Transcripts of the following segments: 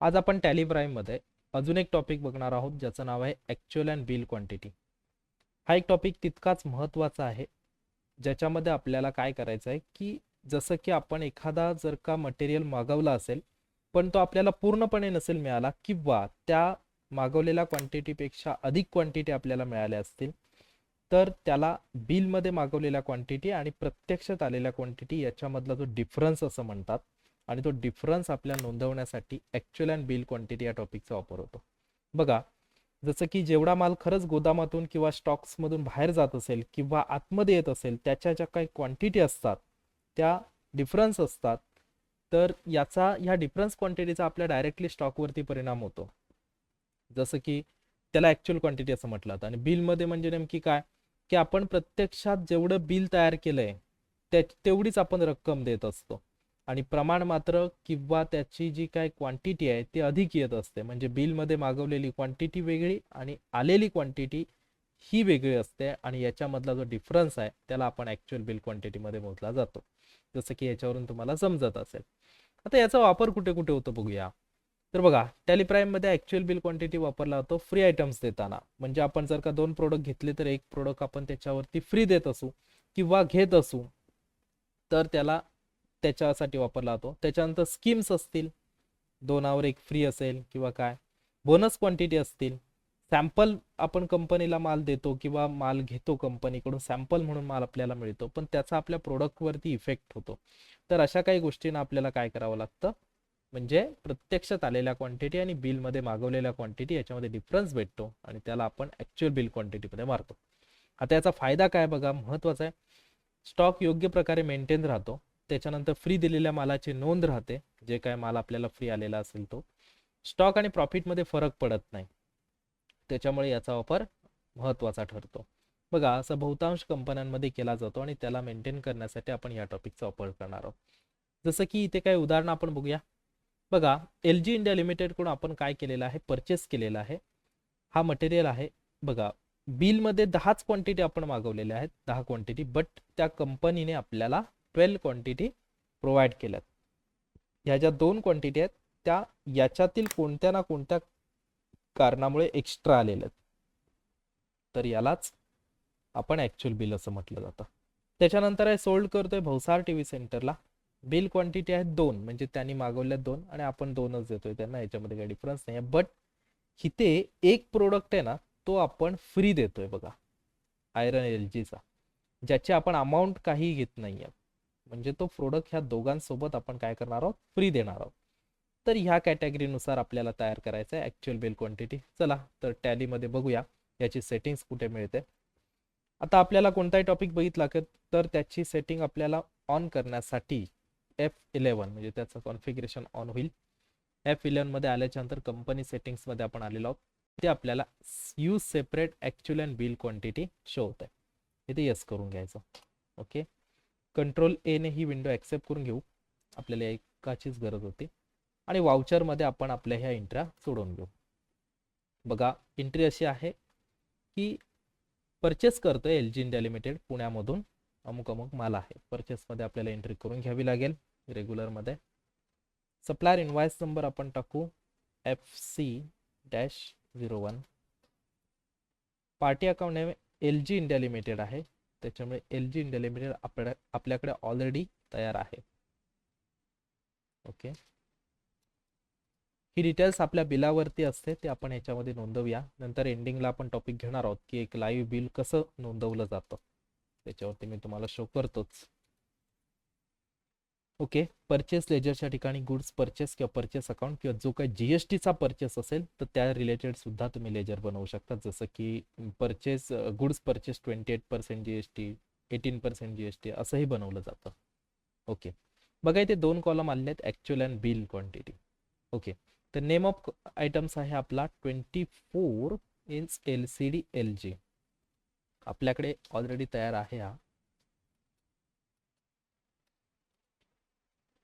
आज आपण tally prime मध्ये अजून एक टॉपिक बघणार आहोत ज्याचं नाव आहे ॲक्च्युअल अँड बिल क्वांटिटी. हा एक टॉपिक तितकाच महत्त्वाचा आहे ज्याच्यामध्ये आपल्याला काय करायचं आहे की जसं की आपण एखादा जर का मटेरियल मागवला असेल पण तो आपल्याला पूर्णपणे नसेल मिळाला किंवा त्या मागवलेल्या क्वांटिटीपेक्षा अधिक क्वांटिटी आपल्याला मिळाल्या असतील तर त्याला बिलमध्ये मागवलेल्या क्वांटिटी आणि प्रत्यक्षात आलेल्या क्वांटिटी याच्यामधला जो डिफरन्स असं म्हणतात. आणि तो डिफरन्स आपल्या नोंदवण्यासाठी ॲक्च्युअल अँड बिल क्वांटिटी या टॉपिकचा वापर होतो. बघा, जसं की जेवढा माल खरंच गोदामातून किंवा स्टॉक्समधून बाहेर जात असेल किंवा आतमध्ये येत असेल त्याच्या ज्या काही क्वांटिटी असतात त्या डिफरन्स असतात. तर याचा ह्या डिफरन्स क्वांटिटीचा आपल्या डायरेक्टली स्टॉकवरती परिणाम होतो. जसं की त्याला ॲक्च्युअल क्वांटिटी असं म्हटलं जातं. आणि बिलमध्ये म्हणजे नेमकी काय की आपण प्रत्यक्षात जेवढं बिल तयार केलंय तेवढीच आपण रक्कम देत असतो आणि प्रमाण मात्र किंवा त्याची जी काय क्वांटिटी आहे ती अधिक येत असते. म्हणजे बिलमध्ये मागवलेली क्वांटिटी वेगळी आणि आलेली क्वांटिटी ही वेगळी असते आणि याच्यामधला जो डिफरन्स आहे त्याला आपण ॲक्च्युअल बिल क्वांटिटीमध्ये मोजला जातो. जसं की याच्यावरून तुम्हाला समजत असेल. आता याचा वापर कुठे कुठे होतो बघूया. तर बघा, टॅली प्राईममध्ये ॲक्च्युअल बिल क्वांटिटी वापरला जातो फ्री आयटम्स देताना. म्हणजे आपण जर का 2 प्रोडक्ट घेतले तर एक प्रोडक्ट आपण त्याच्यावरती फ्री देत असू किंवा घेत असू तर त्याला त्याच्यासाठी वापरला जातो. त्याच्यानंतर स्कीम्स असतील, 2वर 1 फ्री असेल किंवा काय बोनस क्वांटिटी असतील, सॅम्पल आपण कंपनीला माल देतो किंवा माल घेतो कंपनीकडून सॅम्पल म्हणून माल आपल्याला मिळतो पण त्याचा आपल्या प्रोडक्टवरती इफेक्ट होतो. तर अशा काही गोष्टींना आपल्याला काय करावं लागतं म्हणजे प्रत्यक्षात आलेल्या क्वांटिटी आणि बिलमध्ये मागवलेल्या क्वांटिटी याच्यामध्ये डिफरन्स भेटतो आणि त्याला आपण ॲक्च्युअल बिल क्वांटिटीमध्ये मारतो. आता याचा फायदा काय बघा, महत्त्वाचा आहे. स्टॉक योग्य प्रकारे मेंटेन राहतो. त्याच्यानंतर फ्री दिलेल्या मालाची नोंद राहते, जे काय माल आपल्याला फ्री आलेला असेल तो. स्टॉक आणि प्रॉफिटमध्ये फरक पडत नाही, त्याच्यामुळे याचा वापर महत्त्वाचा ठरतो. बघा, असं बहुतांश कंपन्यांमध्ये केला जातो आणि त्याला मेंटेन करण्यासाठी आपण या टॉपिकचा वापर करणार आहोत. जसं की इथे काही उदाहरणं आपण बघूया. बघा, एल जी इंडिया लिमिटेडकडून आपण काय केलेलं आहे, परचेस केलेला आहे. हा मटेरियल आहे. बघा, बिलमध्ये 10च क्वांटिटी आपण मागवलेल्या आहेत, 10 क्वांटिटी, बट त्या कंपनीने आपल्याला 12 क्वांटिटी प्रोव्हाइड केल्यात. ह्या ज्या 2 क्वांटिटी आहेत त्या याच्यातील कोणत्या ना कोणत्या कारणामुळे एक्स्ट्रा आलेल्या आहेत. तर यालाच आपण ॲक्च्युअल बिल असं म्हटलं जातं. त्याच्यानंतर आहे सोल्ड करतोय भवसार टीव्ही सेंटरला. बिल क्वांटिटी आहे 2, म्हणजे त्यांनी मागवल्या 2 आणि आपण 2च देतोय त्यांना, याच्यामध्ये काही डिफरन्स नाही आहे. बट इथे एक प्रोडक्ट आहे ना तो आपण फ्री देतोय बघा, आयरन एल जीचा, ज्याची आपण अमाऊंट काही घेत नाही आहे. म्हणजे तो प्रोडक्ट ह्या दोघांसोबत आपण काय करणार आहोत, फ्री देणार आहोत. तर ह्या कॅटेगरीनुसार आपल्याला तयार करायचं आहे ॲक्च्युअल बिल क्वांटिटी. चला तर टॅलीमध्ये बघूया याची सेटिंग्स कुठे मिळते. आता आपल्याला कोणताही टॉपिक बघितला तर त्याची सेटिंग आपल्याला ऑन करण्यासाठी F11 म्हणजे त्याचं कॉन्फिगरेशन ऑन होईल. F11 मध्ये आल्याच्या नंतर कंपनी सेटिंग्समध्ये आपण आलेलो आहोत. ते आपल्याला use separate actual and bill quantity show होत आहे. इथे यस करून घ्यायचं. ओके, कंट्रोल ए ने ही विंडो ॲक्सेप्ट करून घेऊ, आपल्याला एकाचीच गरज होती. आणि वाउचरमध्ये आपण आपल्या ह्या एंट्र्या सोडून घेऊ. बघा, एंट्री अशी आहे की परचेस करतोय एल जी इंडिया लिमिटेड पुण्यामधून अमुक अमुक माल आहे. परचेसमध्ये आपल्याला एंट्री करून घ्यावी लागेल. रेग्युलरमध्ये सप्लायर इनवाइस नंबर आपण टाकू FC-01. Party account name L G India limited आहे, त्याच्यामुळे एल जी इंडिया लिमिटेड आपल्याकडे ऑलरेडी तयार आहे. ओके, ही डिटेल्स आपल्या बिलावरती असते, ते आपण ह्याच्यामध्ये नोंदवूया. नंतर एंडिंगला आपण टॉपिक घेणार आहोत की एक लाईव्ह बिल कसं नोंदवलं जातं, त्याच्यावरती मी तुम्हाला शो करतोच. ओके, परचेस लेजरच्या ठिकाणी गुड्स परचेस किंवा परचेस अकाउंट किंवा जो काही जीएसटीचा परचेस असेल तर त्या रिलेटेड सुद्धा तुम्ही लेजर बनवू शकता. जसं की purchase goods purchase 28% GST, 18% GST असंही बनवलं जातं. ओके, बघा इथे 2 कॉलम आले आहेत, actual and bill quantity. Okay, तर नेम ऑफ आयटम्स आहे आपला 24 इंच LCD LG, आपल्याकडे ऑलरेडी तयार आहे हा.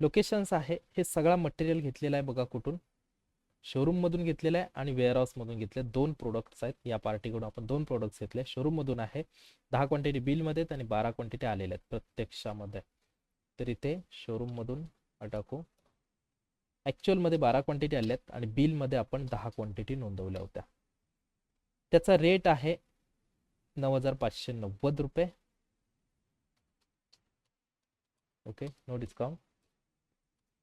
लोकेशन्स आहे, हे सगळा मटेरियल घेतलेला आहे बघा कुठून, शोरूम मधून घेतलेला आहे आणि वेअरहाऊस मधून घेतले. 2 प्रोडक्ट्स आहेत, या पार्टीकडून आपण 2 प्रोडक्ट्स घेतले. शोरूम मधून आहे, 10 क्वांटिटी बिलमध्ये आणि 12 क्वांटिटी आलेल्या आहेत प्रत्यक्षामध्ये. तर इथे शोरूम मधून टाकू ॲक्च्युअलमध्ये 12 क्वांटिटी आल्यात आणि बिलमध्ये आपण 10 क्वांटिटी नोंदवल्या होत्या. त्याचा रेट आहे 9,590 रुपये. Okay, no discount.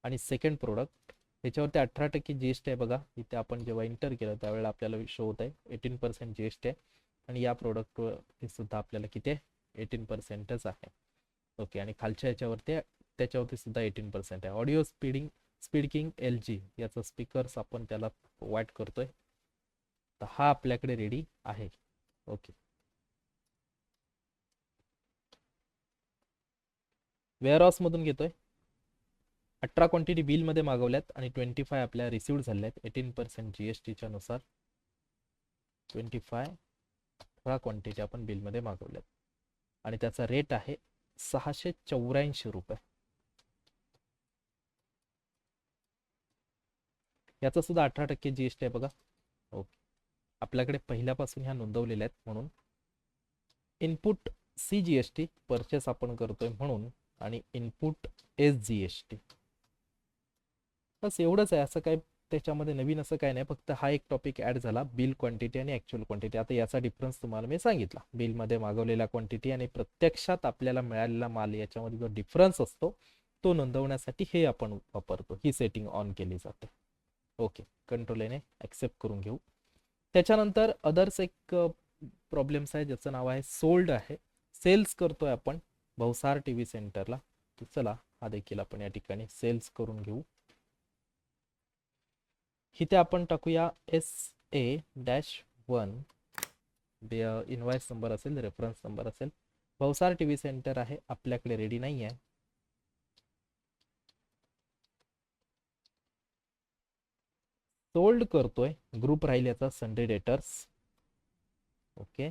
आणि सेकंड प्रोडक्ट ह्याच्यावरती 18% GST आहे बघा. इथे आपण जेव्हा एंटर केलं त्यावेळेला आपल्याला शो होत आहे 18% GST आहे. आणि या प्रोडक्टवरती सुद्धा आपल्याला किती आहे, 18%च आहे. ओके, आणि खालच्या ह्याच्यावरती त्याच्यावरती सुद्धा 18% आहे. ऑडिओ स्पीड किंग LG याचा स्पीकर्स आपण त्याला प्रोव्हाइड करतोय. तर हा आपल्याकडे रेडी आहे. ओके, वेअरहाऊसमधून घेतोय. 18 क्वांटिटी बिलमध्ये मागवल्यात आणि 25 आपल्या रिसिव्ड झाल्या आहेत 18% GSTच्या नुसार. 25 18 क्वांटिटी आपण बिलमध्ये मागवल्यात आणि त्याचा रेट आहे 684 रुपये. याचा सुद्धा 18% GST आहे बघा. ओके, आपल्याकडे पहिल्यापासून ह्या नोंदवलेल्या आहेत म्हणून इनपुट CGST परचेस आपण करतोय म्हणून आणि इनपुट SGST बस एवढंच आहे. असं काय त्याच्यामध्ये नवीन असं काय नाही, फक्त हा एक टॉपिक ॲड झाला, बिल क्वांटिटी आणि ॲक्च्युअल क्वांटिटी. आता याचा डिफरन्स तुम्हाला मी सांगितला, बिलमध्ये मागवलेला क्वांटिटी आणि प्रत्यक्षात आपल्याला मिळालेला माल याच्यामध्ये जो डिफरन्स असतो तो नोंदवण्यासाठी हे आपण वापरतो. ही सेटिंग ऑन केली जाते. ओके, कंट्रोल एने ॲक्सेप्ट करून घेऊ. त्याच्यानंतर अदर्स एक प्रॉब्लेम्स आहे ज्याचं नाव आहे सोल्ड आहे. सेल्स करतोय आपण भवसार TV सेंटरला. तर चला हा देखील आपण या ठिकाणी सेल्स करून घेऊ. इथे आपण टाकूया SA-1 इनवाइस नंबर असेल, रेफरन्स नंबर असेल. भवसार TV सेंटर आहे, आपल्याकडे रेडी नाही आहे. सोल्ड करतोय, ग्रुप राहील याचा संडे डेटर्स. ओके,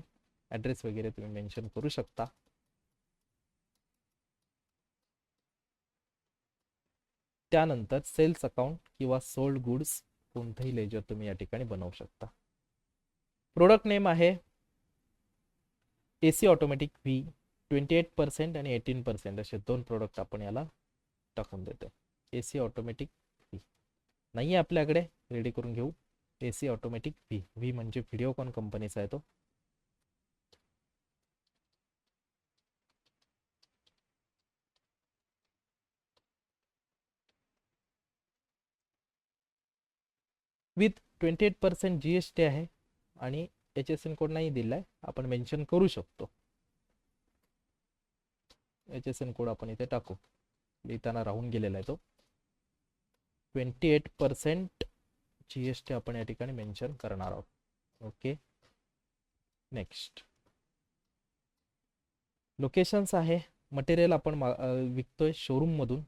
ॲड्रेस वगैरे तुम्ही मेन्शन करू शकता. त्यानंतर सेल्स अकाउंट किंवा सोल्ड गुड्स कोणतंही लेजर तुम्ही या ठिकाणी बनवू शकता. प्रोडक्ट नेम आहे AC ऑटोमॅटिक V. 28% आणि 18% असे दोन प्रोडक्ट आपण याला टाकून देतोय. AC ऑटोमॅटिक V नाही आहे आपल्याकडे, रेडी करून घेऊ. AC ऑटोमॅटिक V म्हणजे व्हिडिओकॉन कंपनीचा आहे तो. विथ 28% GST आहे आणि HSN कोड नाही दिलाय, आपण मेन्शन करू शकतो. HSN कोड आपण इथे टाकू, लिहिताना राहून गेलेला आहे तो. 28% GST आपण या ठिकाणी मेन्शन करणार आहोत. ओके, नेक्स्ट लोकेशन्स आहे. मटेरियल आपण विकतोय शोरूम मधून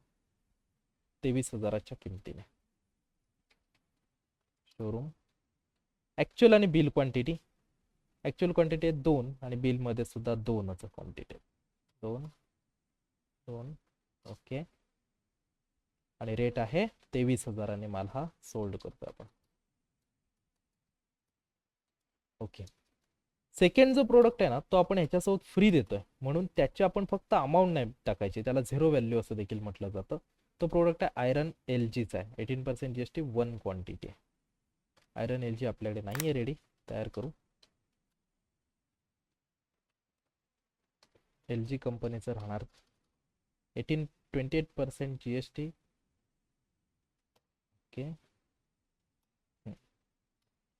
23,000च्या किमतीने. शोरूम ॲक्च्युअल आणि बिल क्वांटिटी. ॲक्च्युअल क्वांटिटी आहे 2 आणि बिलमध्ये सुद्धा 2च क्वांटिटी. 2. ओके, आणि रेट आहे 23,000 माल हा सोल्ड करतो आपण. ओके, सेकंड जो प्रोडक्ट आहे ना तो आपण ह्याच्यासोबत फ्री देतोय म्हणून त्याची आपण फक्त अमाऊंट नाही टाकायची, त्याला झिरो व्हॅल्यू असं देखील म्हटलं जातं. तो प्रोडक्ट आहे आयरन LGचा आहे. 18% GST 1 क्वांटिटी आहे. आयरन LG आपल्याकडे नाही आहे रेडी, तयार करू. LG कंपनीचं राहणार 28% GST. ओके,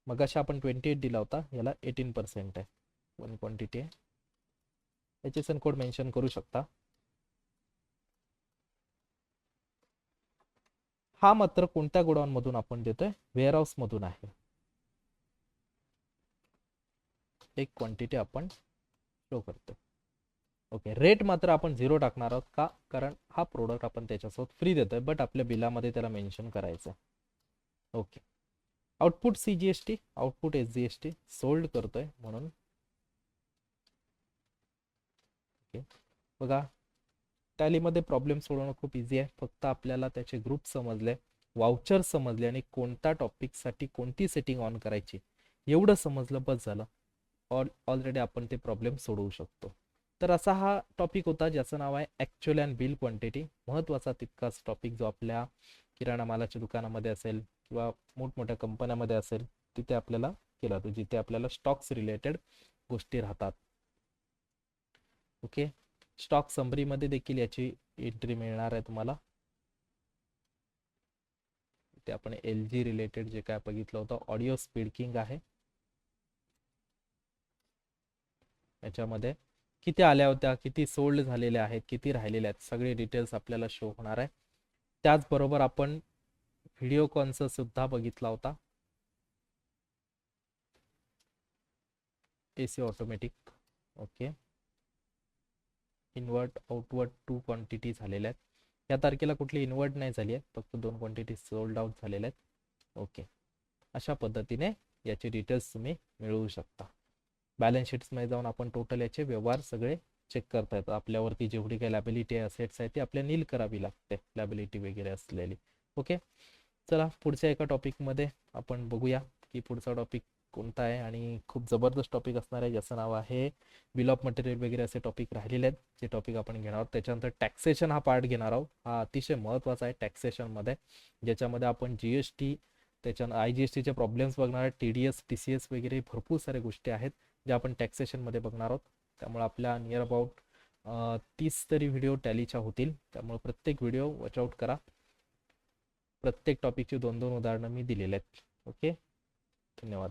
मग अशा आपण 28 दिला होता, याला 18% आहे. 1 क्वांटिटी आहे. HSN कोड मेन्शन करू शकता. हा मात्र कोणत्या गोडाऊन मधून आपण देतोय, वेअरहाऊस मधून आहे. एक क्वांटिटी आपण शो करतो. ओके, रेट मात्र आपण 0 टाकणार आहोत का, कारण हा प्रोडक्ट आपण त्याच्यासोबत फ्री देतोय बट आपल्या बिलामध्ये त्याला मेन्शन करायचं आहे. Okay, output CGST, output SGST sold करतोय म्हणून. ओके, बघा टॅलीमध्ये प्रॉब्लेम सोडवणं खूप इझी आहे. फक्त आपल्याला त्याचे ग्रुप समजले, वाउचर समजले आणि कोणत्या टॉपिकसाठी कोणती सेटिंग ऑन करायची एवढं समजलं बस झालं. ऑलरेडी आपण ते प्रॉब्लेम सोडवू शकतो. तर असा हा टॉपिक होता ज्याचं नाव आहे ॲक्च्युअल अँड बिल क्वांटिटी. महत्त्वाचा तितकाच टॉपिक जो आपल्या किराणा मालाच्या दुकानामध्ये असेल किंवा मोठमोठ्या कंपन्यामध्ये असेल, तिथे आपल्याला केला जातो, जिथे आपल्याला स्टॉक्स रिलेटेड गोष्टी राहतात. ओके. स्टॉक समरीमध्ये देखील याची एंट्री मिळणार आहे तुम्हाला. ते आपण LG रिलेटेड जे काय बघितलं होतं, ऑडिओ स्पीड किंग आहे. याच्यामध्ये किती आल्या होत्या, किती सोल्ड झालेल्या आहेत, किती राहिलेल्या आहेत, सगळे डिटेल्स आपल्याला शो होणार आहे. त्याचबरोबर आपण व्हिडिओकॉनचा सुद्धा बघितला होता, AC automatic. Okay. Invert outward 2 quantity झालेल्या आहेत. या तारखेला कुठली इन्वर्ट नाही झाली आहे, फक्त 2 क्वांटिटी सोल्ड आउट झालेल्या आहेत. ओके. अशा पद्धतीने याचे डिटेल्स तुम्ही मिळवू शकता. बॅलन्स शीट्समध्ये जाऊन आपण टोटल याचे व्यवहार सगळे चेक करता येतात. आपल्यावरती जेवढी काही लॅबिलिटी असेट्स आहे ती आपल्या नील करावी लागते, लॅबिलिटी वगैरे असलेली. ओके. चला पुढच्या एका टॉपिकमध्ये आपण बघूया की पुढचा टॉपिक कोणता आहे, आणि खूप जबरदस्त टॉपिक असणार आहे ज्याचं नाव आहे बिल ऑफ मटेरियल वगैरे. असे टॉपिक राहिलेले आहेत जे टॉपिक आपण घेणार आहोत. त्याच्यानंतर टॅक्सेशन हा पार्ट घेणार आहोत. हा अतिशय महत्त्वाचा आहे टॅक्सेशनमध्ये, ज्याच्यामध्ये आपण GST, त्याच्या IGSTचे प्रॉब्लेम्स बघणार आहेत, TDS TCS वगैरे भरपूर साऱ्या गोष्टी आहेत ज्या आपण टॅक्सेशनमध्ये बघणार आहोत. त्यामुळे आपल्या नियर अबाउट 30 तरी व्हिडिओ टॅलीच्या होतील. त्यामुळे प्रत्येक व्हिडिओ वॉचआउट करा. प्रत्येक टॉपिकची 2-2 उदाहरणं मी दिलेले आहेत. ओके. धन्यवाद.